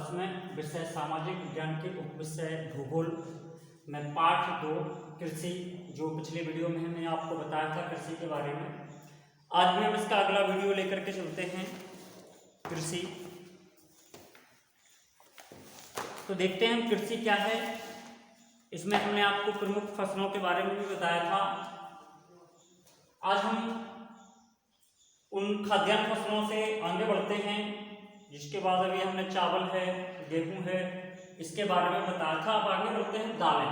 Class में विषय सामाजिक विज्ञान के उपविषय भूगोल में पाठ 2 कृषि, जो पिछले वीडियो में हमने आपको बताया था कृषि के बारे में। आज भी हम इसका अगला वीडियो लेकर के चलते हैं कृषि। तो देखते हैं कृषि क्या है। इसमें हमने आपको प्रमुख फसलों के बारे में भी बताया था। आज हम उन खाद्यान्न फसलों से आगे बढ़ते हैं, जिसके बाद अभी हमने चावल है, गेहूं है, इसके बारे में बताया था। अब आगे बढ़ते हैं दालें।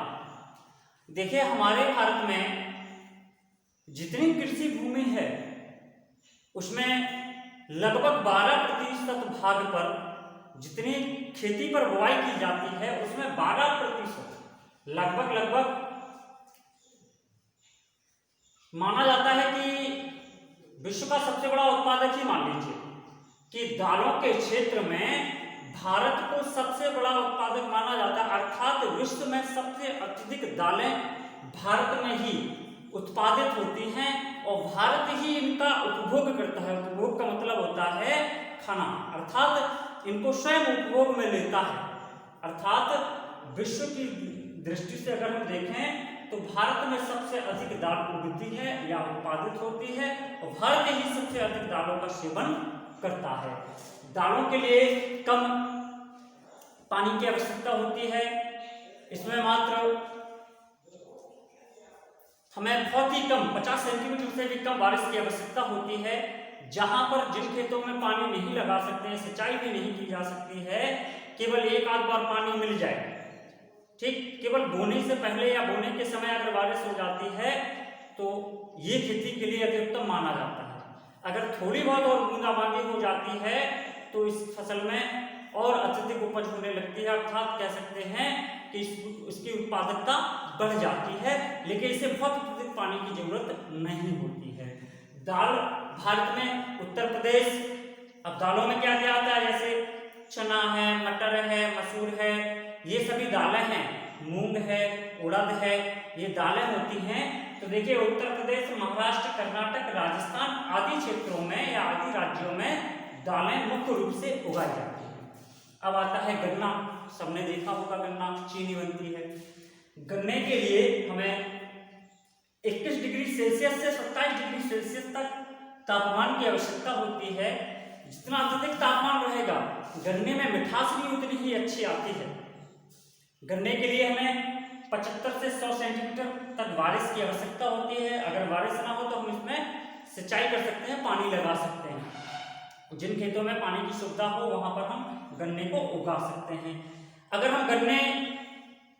देखिए, हमारे भारत में जितनी कृषि भूमि है उसमें लगभग 12% भाग पर जितनी खेती पर बुआई की जाती है उसमें 12% लगभग माना जाता है कि विश्व का सबसे बड़ा उत्पादक ही मान लीजिए कि दालों के क्षेत्र में भारत को सबसे बड़ा उत्पादक माना जाता है। अर्थात विश्व में सबसे अत्यधिक दालें भारत में ही उत्पादित होती हैं और भारत ही इनका उपभोग करता है। उपभोग का मतलब होता है खाना, अर्थात इनको स्वयं उपभोग में लेता है। अर्थात विश्व की दृष्टि से अगर हम देखें तो भारत में सबसे अधिक दाल उगती है या उत्पादित होती है और भारत ही सबसे अधिक दालों का सेवन करता है। दालों के लिए कम पानी की आवश्यकता होती है। इसमें मात्र हमें बहुत ही कम 50 सेंटीमीटर से भी कम बारिश की आवश्यकता होती है। जहां पर जिन खेतों में पानी नहीं लगा सकते हैं, सिंचाई भी नहीं की जा सकती है, केवल एक आध बार पानी मिल जाए, ठीक, केवल बोने से पहले या बोने के समय अगर बारिश हो जाती है तो ये खेती के लिए अति उत्तम माना जाता है। अगर थोड़ी बहुत और बूंदाबांदी हो जाती है तो इस फसल में और अत्यधिक उपज होने लगती है। अर्थात कह सकते हैं कि इसकी उत्पादकता बढ़ जाती है, लेकिन इसे बहुत अत्यधिक पानी की जरूरत नहीं होती है। दाल भारत में उत्तर प्रदेश, अब दालों में क्या क्या आता है, जैसे चना है, मटर है, मसूर है, ये सभी दालें हैं, मूंग है, उड़द है, ये दालें होती हैं। तो देखिए, उत्तर प्रदेश, महाराष्ट्र, कर्नाटक, राजस्थान आदि क्षेत्रों में या आदि राज्यों में दालें मुख्य रूप से उगाई जाती हैं। अब आता है गन्ना। सबने देखा होगा गन्ना, चीनी बनती है। गन्ने के लिए हमें 21 डिग्री सेल्सियस से 27 डिग्री सेल्सियस तक तापमान की आवश्यकता होती है। जितना अत्यधिक तापमान रहेगा गन्ने में मिठास भी उतनी ही अच्छी आती है। गन्ने के लिए हमें 75 से 100 सेंटीमीटर तक बारिश की आवश्यकता होती है। अगर बारिश ना हो तो हम इसमें सिंचाई कर सकते हैं, पानी लगा सकते हैं। जिन खेतों में पानी की सुविधा हो वहां पर हम गन्ने को उगा सकते हैं। अगर हम गन्ने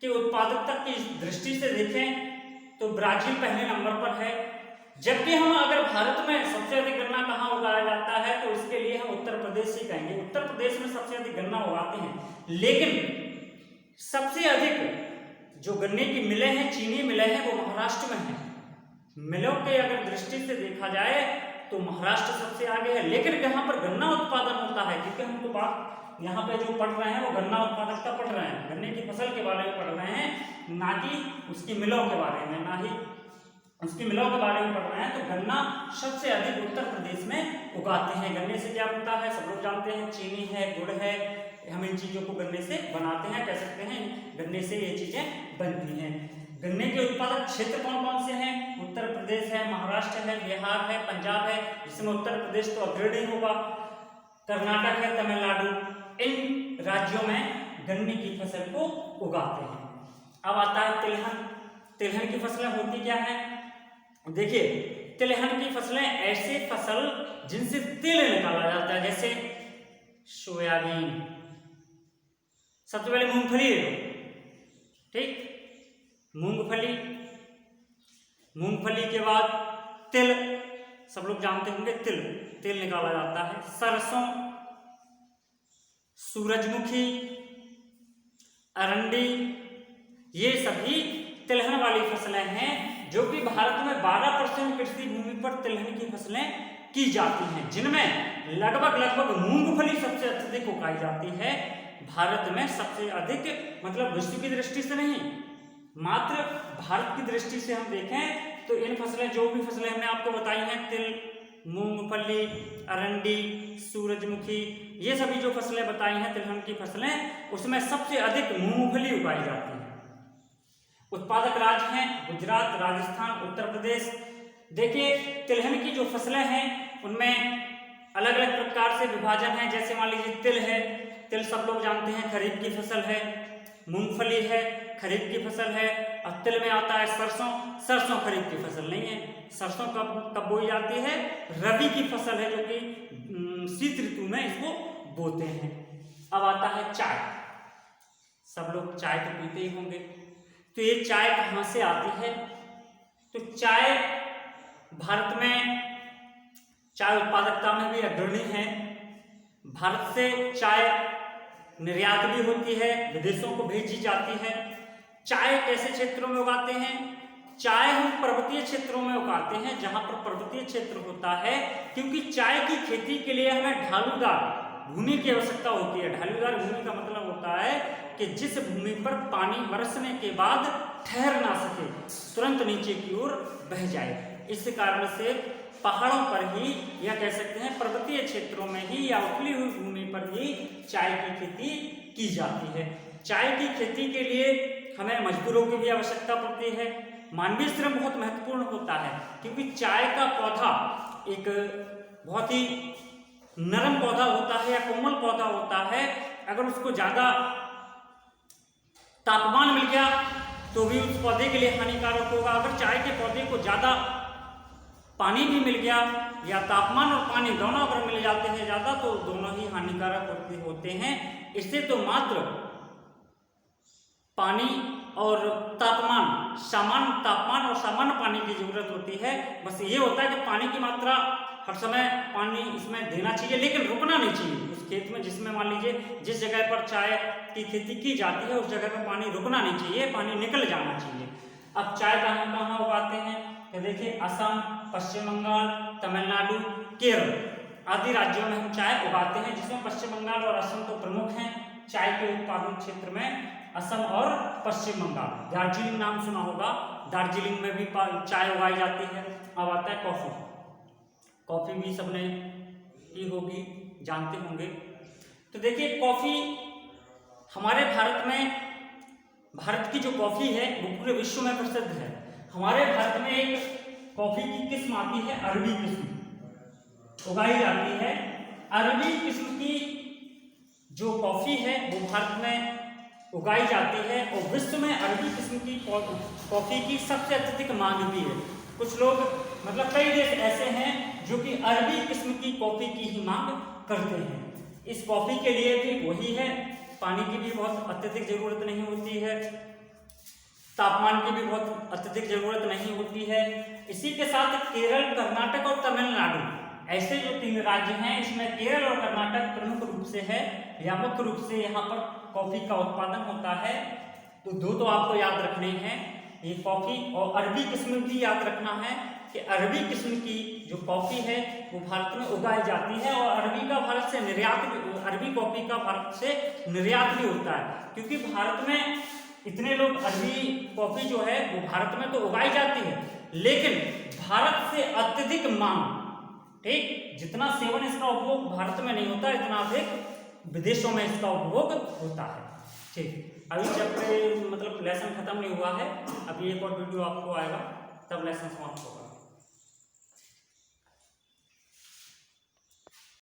के उत्पादकता की दृष्टि से देखें तो ब्राजील पहले नंबर पर है। जबकि हम अगर भारत में सबसे अधिक गन्ना कहाँ उगाया जाता है तो इसके लिए हम उत्तर प्रदेश ही कहेंगे। उत्तर प्रदेश में सबसे अधिक गन्ना उगाते हैं, लेकिन सबसे अधिक जो गन्ने की मिलें हैं, चीनी मिलें हैं, वो महाराष्ट्र में हैं। मिलों के अगर दृष्टि से देखा जाए तो महाराष्ट्र सबसे आगे है, लेकिन यहाँ पर गन्ना उत्पादन होता है, क्योंकि हमको बात यहाँ पे जो पढ़ रहे हैं वो गन्ना उत्पादकता पढ़ रहे हैं, गन्ने की फसल के बारे में पढ़ रहे हैं, ना कि उसकी मिलों के बारे में, ना ही उसकी मिलों के बारे में पढ़ रहे हैं। तो गन्ना सबसे अधिक उत्तर प्रदेश में उगाते हैं। गन्ने से क्या बनता है सब लोग जानते हैं, चीनी है, गुड़ है, हम इन चीजों को गन्ने से बनाते हैं, कह सकते हैं गन्ने से ये चीजें बनती हैं। गन्ने के उत्पादक क्षेत्र कौन कौन से हैं? उत्तर प्रदेश है, महाराष्ट्र है, बिहार है, पंजाब है, जिसमें उत्तर प्रदेश तो अग्रणी होगा, कर्नाटक है, तमिलनाडु, इन राज्यों में गन्ने की फसल को उगाते हैं। अब आता है तिलहन। तिलहन की फसलें होती क्या है? देखिए, तिलहन की फसलें ऐसे फसल जिनसे तेल निकाला जाता है, जैसे सोयाबीन, सबसे पहले मूंगफली है, ठीक, मूंगफली के बाद तिल, सब लोग जानते होंगे, तिल निकाला जाता है। सरसों, सूरजमुखी, अरंडी, ये सभी तिलहन वाली फसलें हैं, जो कि भारत में 12% कृषि भूमि पर तिलहन की फसलें की जाती हैं, जिनमें लगभग मूंगफली सबसे अत्यधिक उगाई जाती है। भारत में सबसे अधिक, मतलब विश्व की दृष्टि से नहीं, मात्र भारत की दृष्टि से हम देखें तो इन फसलें, जो भी फसलें हमने आपको बताई हैं, तिल, मूंगफली, अरंडी, सूरजमुखी, ये सभी जो फसलें बताई हैं तिलहन की फसलें, उसमें सबसे अधिक मूंगफली उगाई जाती है। उत्पादक राज्य हैं गुजरात, राजस्थान, उत्तर प्रदेश। देखिए तिलहन की जो फसलें हैं उनमें अलग अलग प्रकार से विभाजन है। जैसे मान लीजिए तिल है, तिल सब लोग जानते हैं खरीफ की फसल है। मूंगफली है, खरीफ की फसल है। और तिल में आता है सरसों, सरसों खरीफ की फसल नहीं है। सरसों कब बोई जाती है? रबी की फसल है, जो कि शीत ऋतु में इसको बोते हैं। अब आता है चाय। सब लोग चाय तो पीते ही होंगे, तो ये चाय कहाँ से आती है? तो चाय भारत में चाय उत्पादकता में भी अग्रणी है। भारत से चाय निर्यात भी होती है, विदेशों को भेजी जाती है। चाय कैसे क्षेत्रों में उगाते हैं? चाय हम पर्वतीय क्षेत्रों में उगाते हैं, जहां पर पर्वतीय क्षेत्र होता है, क्योंकि चाय की खेती के लिए हमें ढालूदार भूमि की आवश्यकता होती है। ढालूदार भूमि का मतलब होता है कि जिस भूमि पर पानी बरसने के बाद ठहर ना सके, तुरंत नीचे की ओर बह जाए। इस कारण से पहाड़ों पर ही, या कह सकते हैं पर्वतीय क्षेत्रों में ही, या उथली हुई भूमि पर ही चाय की खेती की जाती है। चाय की खेती के लिए हमें मजदूरों की भी आवश्यकता पड़ती है। मानवीय श्रम बहुत महत्वपूर्ण होता है, क्योंकि चाय का पौधा एक बहुत ही नरम पौधा होता है या कोमल पौधा होता है। अगर उसको ज्यादा तापमान मिल गया तो भी उस पौधे के लिए हानिकारक होगा। अगर चाय के पौधे को ज्यादा पानी भी मिल गया, या तापमान और पानी दोनों अगर मिल जाते हैं ज्यादा, तो दोनों ही हानिकारक होते हैं। इससे तो मात्र पानी और तापमान, सामान्य तापमान और सामान्य पानी की जरूरत होती है। बस ये होता है कि पानी की मात्रा हर समय पानी इसमें देना चाहिए, लेकिन रुकना नहीं चाहिए उस खेत में। जिसमें मान लीजिए जिस जगह पर चाय की खेती की जाती है, उस जगह पर पानी रुकना नहीं चाहिए, पानी निकल जाना चाहिए। अब चाय कहाँ कहाँ उगाते हैं? तो देखिए असम, पश्चिम बंगाल, तमिलनाडु, केरल आदि राज्यों में हम चाय उगाते हैं, जिसमें पश्चिम बंगाल और असम तो प्रमुख हैं चाय के उत्पादन क्षेत्र में। असम और पश्चिम बंगाल, दार्जिलिंग नाम सुना होगा, दार्जिलिंग में भी चाय उगाई जाती है। अब आता है कॉफी। कॉफी भी सबने की होगी, जानते होंगे। तो देखिए कॉफी हमारे भारत में, भारत की जो कॉफी है वो पूरे विश्व में प्रसिद्ध है। हमारे भारत में एक कॉफी की किस्म आती है, अरबी किस्म उगाई जाती है। अरबी किस्म की जो कॉफी है वो भारत में उगाई जाती है, और विश्व में अरबी किस्म की कॉफी की सबसे अत्यधिक मांग भी है। कुछ लोग, मतलब कई देश ऐसे हैं जो कि अरबी किस्म की कॉफी की ही मांग करते हैं। इस कॉफी के लिए भी वही है, पानी की भी बहुत अत्यधिक जरूरत नहीं होती है, तापमान की भी बहुत अत्यधिक जरूरत नहीं होती है। इसी के साथ केरल, कर्नाटक और तमिलनाडु ऐसे जो 3 राज्य हैं, इसमें केरल और कर्नाटक प्रमुख रूप से है, या मुख्य रूप से यहाँ पर कॉफी का उत्पादन होता है। तो 2 तो आपको याद रखने हैं, ये कॉफी, और अरबी किस्म भी याद रखना है कि अरबी किस्म की जो कॉफी है वो भारत में उगाई जाती है, और अरबी का भारत से निर्यात भी, अरबी कॉफी का भारत से निर्यात भी होता है। क्योंकि भारत में इतने लोग, अरबी कॉफी जो है वो भारत में तो उगाई जाती है, लेकिन भारत से अत्यधिक मांग, ठीक, जितना सेवन इसका उपभोग भारत में नहीं होता, इतना अधिक विदेशों में इसका उपभोग होता है। ठीक, अभी चैप्टर मतलब लेसन खत्म नहीं हुआ है, अभी एक और वीडियो आपको आएगा, तब लेसन समाप्त होगा।